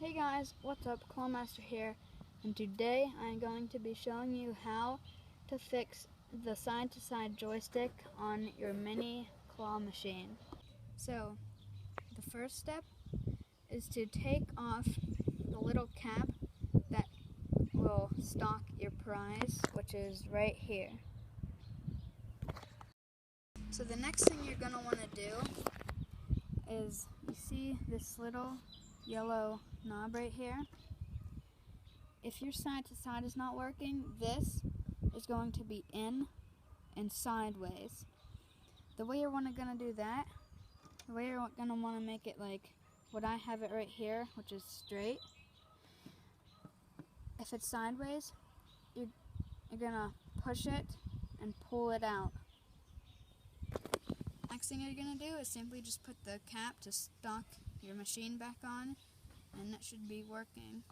Hey guys, what's up? Clawmaster here, and today I'm going to be showing you how to fix the side-to-side joystick on your mini claw machine. So, the first step is to take off the little cap that will stock your prize, which is right here. So the next thing you're going to want to do is, you see this little yellow knob right here? If your side to side is not working, this is going to be in and sideways. The way you're going to do that, the way you're going to want to make it like what I have it right here, which is straight. If it's sideways, you're going to push it and pull it out. Next thing you're going to do is simply just put the cap to stock your machine back on, and that should be working.